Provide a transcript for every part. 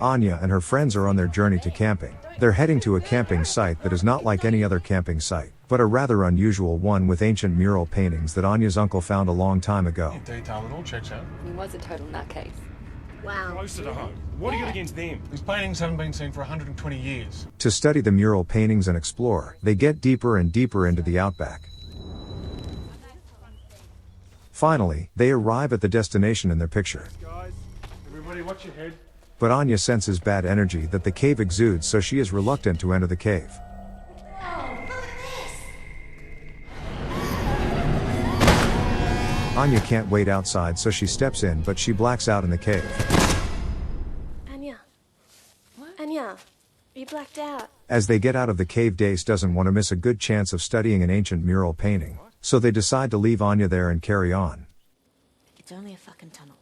Anya and her friends are on their journey to camping. They're heading to a camping site that is not like any other camping site, but a rather unusual one with ancient mural paintings that Anya's uncle found a long time ago. Detail it all checks out. He was a total nutcase. Wow. Closer to home. What do you got against them? These paintings haven't been seen for 120 years. To study the mural paintings and explore, they get deeper and deeper into the outback. Finally, they arrive at the destination in their picture. Guys, everybody watch your head. But Anya senses bad energy that the cave exudes, so she is reluctant to enter the cave. Anya can't wait outside, so she steps in, but she blacks out in the cave. Anya. What? Anya, you blacked out. As they get out of the cave, Dace doesn't want to miss a good chance of studying an ancient mural painting, so they decide to leave Anya there and carry on. It's only a fucking tunnel.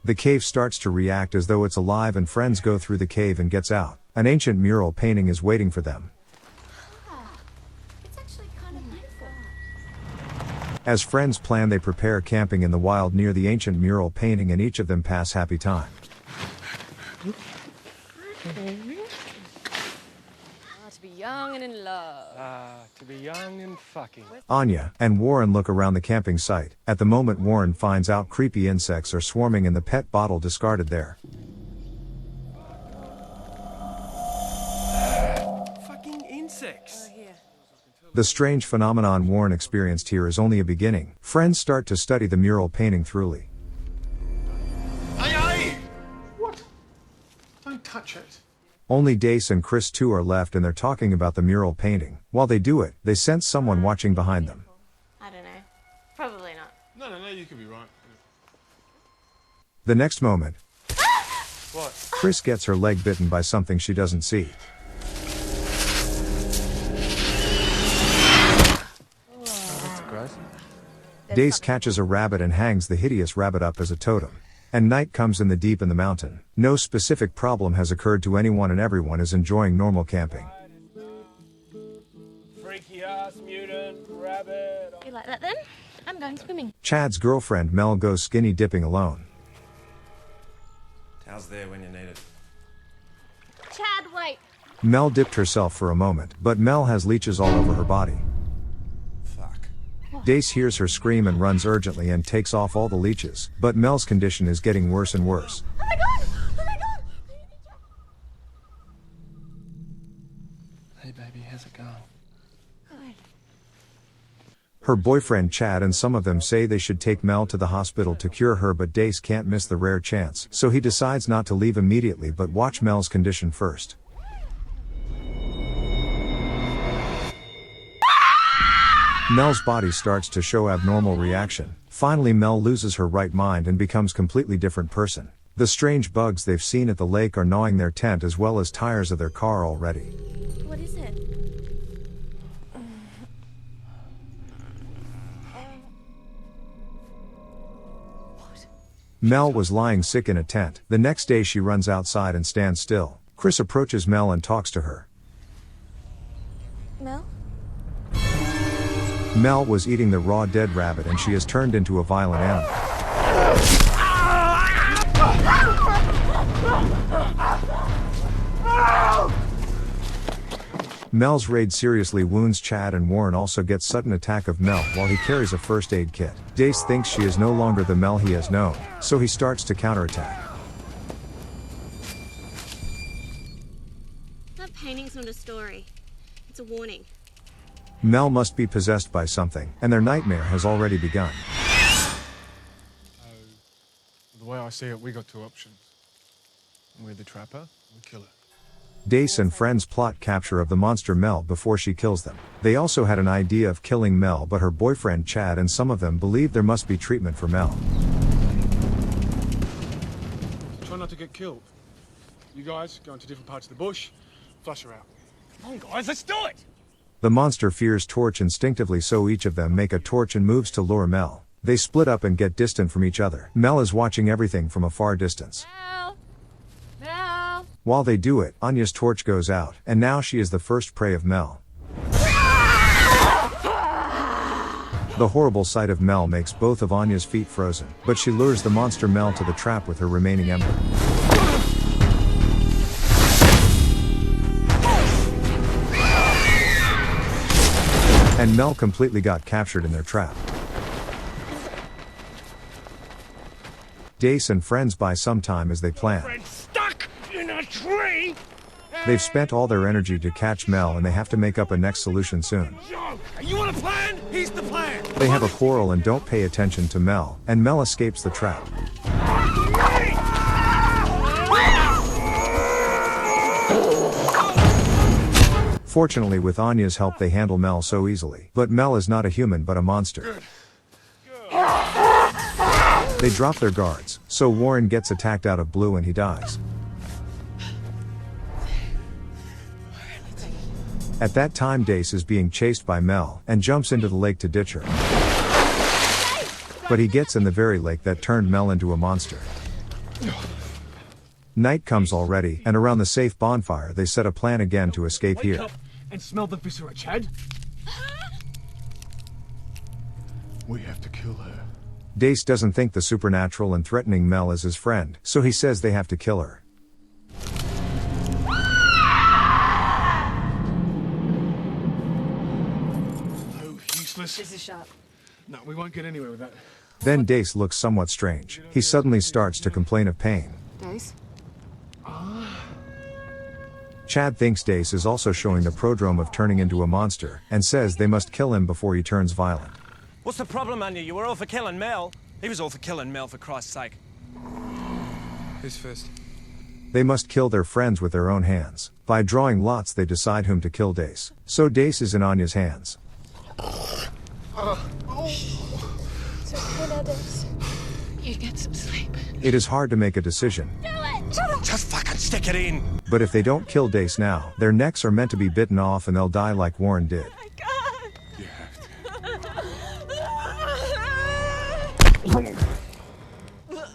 The cave starts to react as though it's alive, and friends go through the cave and gets out. An ancient mural painting is waiting for them. It's actually kind of beautiful. As friends plan, they prepare camping in the wild near the ancient mural painting, and each of them pass happy time. To be young and in love. To be young and fucking. Anya and Warren look around the camping site. At the moment, Warren finds out creepy insects are swarming in the pet bottle discarded there. Fucking insects. The strange phenomenon Warren experienced here is only a beginning. Friends start to study the mural painting thoroughly. Hey! What? Don't touch it. Only Dace and Chris too are left, and they're talking about the mural painting. While they do it, they sense someone watching behind them. I don't know. Probably not. No, you could be right. The next moment, What? Chris gets her leg bitten by something she doesn't see. That's gross. Dace catches a rabbit and hangs the hideous rabbit up as a totem. And night comes in the mountain. No specific problem has occurred to anyone, and everyone is enjoying normal camping. Freaky ass mutant rabbit. You like that then? I'm going swimming. Chad's girlfriend Mel goes skinny dipping alone. Towel's there when you need it. Chad, wait. Mel dipped herself for a moment, but Mel has leeches all over her body. Fuck. Dace hears her scream and runs urgently and takes off all the leeches, but Mel's condition is getting worse and worse. Oh my god! Oh my god! Hey baby, how's it going? Good. Her boyfriend Chad and some of them say they should take Mel to the hospital to cure her, but Dace can't miss the rare chance, so he decides not to leave immediately but watch Mel's condition first. Mel's body starts to show abnormal reaction. Finally, Mel loses her right mind and becomes completely different person. The strange bugs they've seen at the lake are gnawing their tent as well as tires of their car already. What is it? Mel was lying sick in a tent. The next day she runs outside and stands still. Chris approaches Mel and talks to her. Mel? Mel was eating the raw dead rabbit, and she has turned into a violent animal. Mel's raid seriously wounds Chad, and Warren also gets sudden attack of Mel while he carries a first aid kit. Dace thinks she is no longer the Mel he has known, so he starts to counterattack. That painting's not a story. It's a warning. Mel must be possessed by something, and their nightmare has already begun. The way I see it, we got two options. We're the trapper, we kill her. Dace and friends plot capture of the monster Mel before she kills them. They also had an idea of killing Mel, but her boyfriend Chad and some of them believe there must be treatment for Mel. Try not to get killed. You guys go into different parts of the bush, flush her out. Come on guys, let's do it! The monster fears torch instinctively, so each of them make a torch and moves to lure Mel. They split up and get distant from each other. Mel is watching everything from a far distance. Mel! Mel! While they do it, Anya's torch goes out, and now she is the first prey of Mel. The horrible sight of Mel makes both of Anya's feet frozen, but she lures the monster Mel to the trap with her remaining ember. And Mel completely got captured in their trap. Dace and friends buy some time as they plan. Stuck in a tree. They've spent all their energy to catch Mel and they have to make up a next solution soon. You want a plan? Here's the plan. They have a quarrel and don't pay attention to Mel, and Mel escapes the trap. Fortunately, with Anya's help they handle Mel so easily. But Mel is not a human but a monster. They drop their guards, so Warren gets attacked out of blue and he dies. At that time Dace is being chased by Mel, and jumps into the lake to ditch her. But he gets in the very lake that turned Mel into a monster. Night comes already, and around the safe bonfire they set a plan again to escape here. Wake up and smell the viscera, Chad. We have to kill her. Dace doesn't think the supernatural and threatening Mel is his friend, so he says they have to kill her. This is sharp. No, we won't get anywhere with that. Then Dace looks somewhat strange. He suddenly starts to complain of pain. Dace? Chad thinks Dace is also showing the prodrome of turning into a monster, and says they must kill him before he turns violent. What's the problem, Anya? You were all for killing Mel. He was all for killing Mel, for Christ's sake. Who's first? They must kill their friends with their own hands. By drawing lots they decide whom to kill Dace. So Dace is in Anya's hands. It's okay now, Dace. You get some sleep. It is hard to make a decision. Just fucking stick it in. But if they don't kill Dace now, their necks are meant to be bitten off and they'll die like Warren did. You have to.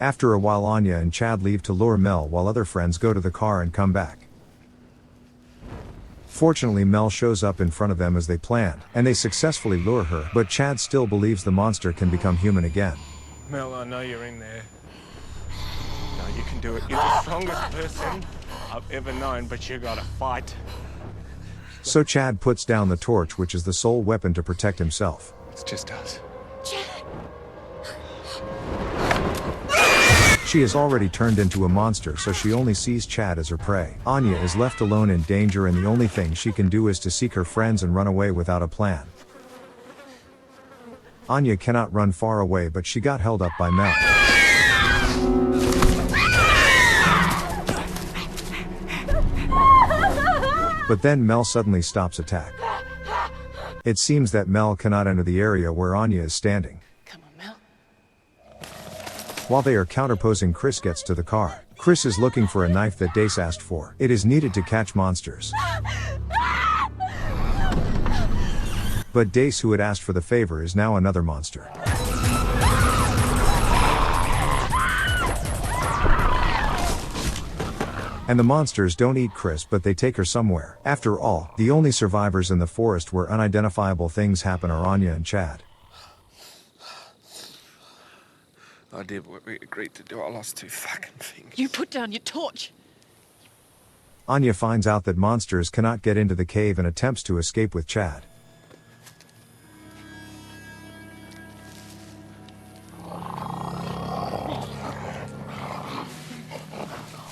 After a while Anya and Chad leave to lure Mel while other friends go to the car and come back. Fortunately Mel shows up in front of them as they planned, and they successfully lure her, but Chad still believes the monster can become human again. Mel, I know you're in there. No, you can do it. You're the strongest person I've ever known, but you gotta fight. So Chad puts down the torch, which is the sole weapon to protect himself. It's just us. She has already turned into a monster, so she only sees Chad as her prey. Anya is left alone in danger, and the only thing she can do is to seek her friends and run away without a plan. Anya cannot run far away, but she got held up by Mel. But then Mel suddenly stops attack. It seems that Mel cannot enter the area where Anya is standing. Come on, Mel. While they are counterposing, Chris gets to the car. Chris is looking for a knife that Dace asked for. It is needed to catch monsters. But Dace, who had asked for the favor, is now another monster. And the monsters don't eat Chris, but they take her somewhere. After all, the only survivors in the forest where unidentifiable things happen are Anya and Chad. I did what we agreed to do. I lost 2 fucking fingers. You put down your torch. Anya finds out that monsters cannot get into the cave and attempts to escape with Chad.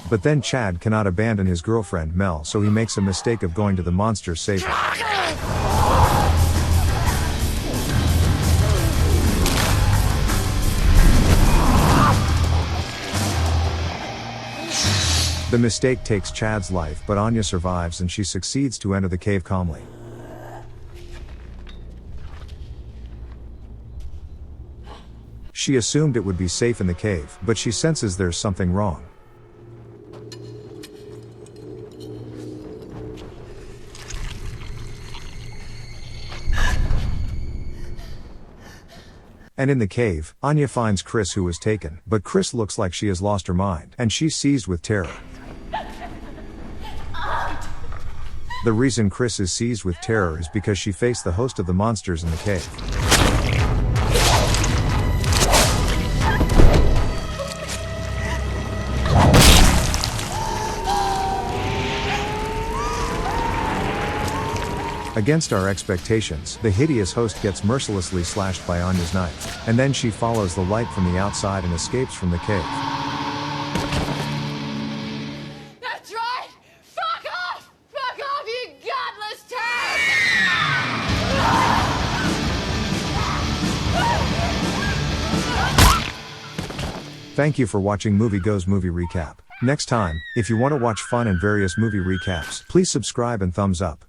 But then Chad cannot abandon his girlfriend Mel, so he makes a mistake of going to the monster's save her. The mistake takes Chad's life, but Anya survives and she succeeds to enter the cave calmly. She assumed it would be safe in the cave, but she senses there's something wrong. And in the cave, Anya finds Chris, who was taken, but Chris looks like she has lost her mind, and she's seized with terror. The reason Chris is seized with terror is because she faced the host of the monsters in the cave. Against our expectations, the hideous host gets mercilessly slashed by Anya's knife, and then she follows the light from the outside and escapes from the cave. That's right! Fuck off! Fuck off, you godless turd! Thank you for watching Movie Goes Movie Recap. Next time, if you want to watch fun and various movie recaps, please subscribe and thumbs up.